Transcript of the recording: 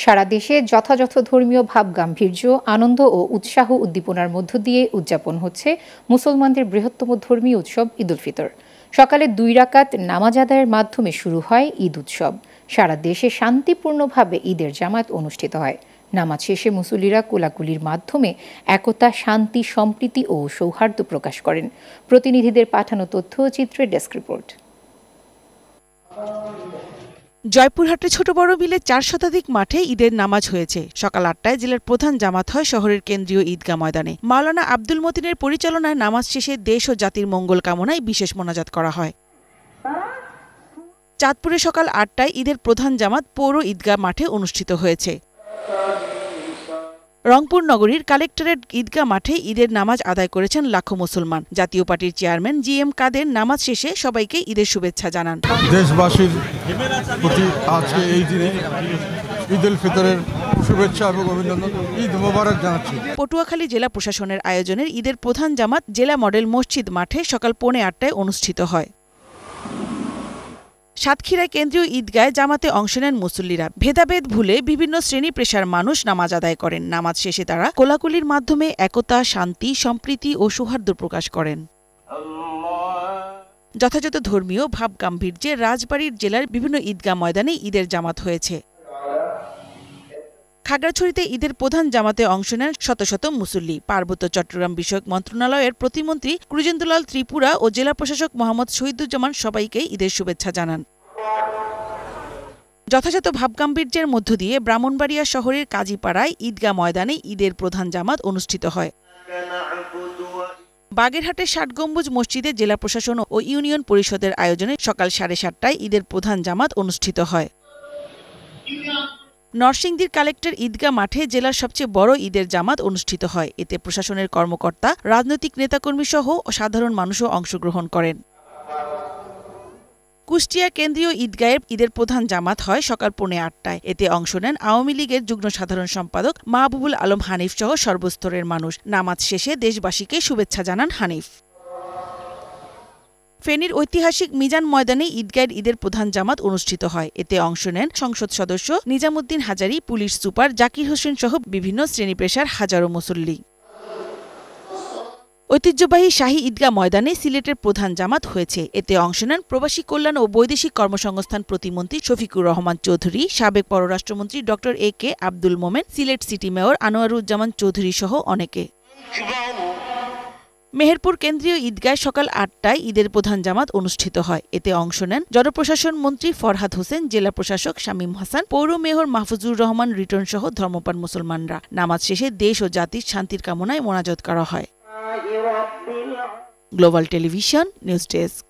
সারা দেশে যথাযথ ধর্মীয় ভাবগাম্ভীর্য, আনন্দ ও উৎসাহ উদ্দীপনার মধ্য দিয়ে উদযাপন হচ্ছে মুসলমানদের বৃহত্তম ধর্মীয় উৎসব ঈদ উল ফিতর। সকালে 2 রাকাত নামাজ আদায়ের মাধ্যমে শুরু হয় ঈদ উৎসব। সারা দেশে শান্তিপূর্ণভাবে ঈদের জামাত অনুষ্ঠিত হয়। নামাজ শেষে মুসল্লিরা কোলাকুলির মাধ্যমে একতা, শান্তি, সম্প্রীতি ও সৌহার্দ্য প্রকাশ করেন। প্রতিনিধিদের পাঠানো তথ্য ও চিত্রের ডেস্ক রিপোর্ট। জয়পুরহাটে ছোট বড় মিলে 4 শতাধিক মাঠে ঈদের নামাজ হয়েছে। সকাল 8টায় জেলার প্রধান জামাত হয় শহরের কেন্দ্রীয় ঈদগাহ ময়দানে। মাওলানা আব্দুল মতিনের পরিচালনায় নামাজ শেষে দেশ ও জাতির মঙ্গল কামনায় বিশেষ মোনাজাত করা হয়। চাঁদপুরে সকাল 8টায় ঈদের প্রধান জামাত পৌর ঈদগাহ মাঠে অনুষ্ঠিত হয়েছে। রংপুর নগরীর কালেক্টরেট ঈদগাহ মাঠে ঈদের নামাজ আদায় করেছেন লাখো মুসলমান। জাতীয় পার্টির চেয়ারম্যান জিএম কাদের নামাজ শেষে সবাইকে ঈদের শুভেচ্ছা জানান। দেশবাসীর প্রতি আজকে এই দিনে ঈদ উল ফিতরের শুভেচ্ছা এবং অভিনন্দন, ঈদ মোবারক জানাচ্ছি। পটুয়াখালী জেলা প্রশাসনের আয়োজনের ঈদের প্রধান জামাত জেলা মডেল মসজিদ মাঠে সকাল 8:45টায় অনুষ্ঠিত হয়। সাতক্ষীরায় কেন্দ্রীয় ঈদগাহে জামাতে অংশ নেন মুসল্লিরা। ভেদাভেদ ভুলে বিভিন্ন শ্রেণী পেশার মানুষ নামাজ আদায় করেন। নামাজ শেষে তারা কোলাকুলির মাধ্যমে একতা, শান্তি, সম্প্রীতি ও সৌহার্দ্য প্রকাশ করেন। যথাযথ ধর্মীয় ভাবগাম্ভীর্যে রাজবাড়ীর জেলার বিভিন্ন ঈদগাহ ময়দানে ঈদের জামাত হয়েছে। খাগড়াছড়িতে ঈদের প্রধান জামাতে অংশ নেন শত শত মুসল্লি। পার্বত্য চট্টগ্রাম বিষয়ক মন্ত্রণালয়ের প্রতিমন্ত্রী কৃজেন্দ্রলাল ত্রিপুরা ও জেলা প্রশাসক মোহাম্মদ শহীদুজ্জামান সবাইকে ঈদের শুভেচ্ছা জানান। যথাযথ ভাবগাম্ভীর্যের মধ্য দিয়ে ব্রাহ্মণবাড়িয়া শহরের কাজীপাড়ায় ঈদগাহ ময়দানে ঈদের প্রধান জামাত অনুষ্ঠিত হয়। বাগেরহাটের ৬০ গম্বুজ মসজিদে জেলা প্রশাসন ও ইউনিয়ন পরিষদের আয়োজনে সকাল 7:30টায় ঈদের প্রধান জামাত অনুষ্ঠিত হয়। নরসিংদীর কালেক্টর ঈদগাহ মাঠে জেলার সবচেয়ে বড় ঈদের জামাত অনুষ্ঠিত হয়। এতে প্রশাসনের কর্মকর্তা, রাজনৈতিক নেতাকর্মী সহ সাধারণ মানুষও অংশগ্রহণ করেন। কুষ্টিয়া কেন্দ্রীয় ঈদগাহের ঈদের প্রধান জামাত হয় সকাল 8:45টায়। এতে অংশ নেন আওয়ামী লীগের যুগ্ম সাধারণ সম্পাদক মাহবুবুল আলম হানিফ সহ সর্বস্তরের মানুষ। নামাজ শেষে দেশবাসীকে শুভেচ্ছা জানান হানিফ। ফেনীর ঐতিহাসিক মিজান ময়দানে ঈদগাহের ঈদের প্রধান জামাত অনুষ্ঠিত হয়। এতে অংশ নেন সংসদ সদস্য নিজামুদ্দিন হাজারী, পুলিশ সুপার জাকির হোসেন সহ বিভিন্ন শ্রেণী পেশার হাজারো মুসল্লি। ঐতিহ্যবাহী শাহী ঈদগাহ ময়দানে সিলেটের প্রধান জামাত হয়েছে। এতে অংশ নেন প্রবাসী কল্যাণ ও বৈদেশিক কর্মসংস্থান প্রতিমন্ত্রী শফিকুর রহমান চৌধুরী, সাবেক পররাষ্ট্রমন্ত্রী doctor AK Abdul Momen, Sylhet city mayor Anwaruzzaman Chowdhury সহ অনেকে। মেহেরপুর কেন্দ্রীয় ঈদগাহে সকাল 8টায় ঈদের প্রধান জামাত অনুষ্ঠিত হয়। এতে অংশ নেন জনপ্রশাসন মন্ত্রী ফরহাদ হোসেন, জেলা প্রশাসক শামীম হাসান, পৌর মেয়র মাহফুজুর রহমান রিটন সহ ধর্মপ্রাণ মুসলমানরা। নামাজ শেষে দেশ ও জাতির শান্তির কামনায় মোনাজাত করা হয়। Global television news desk.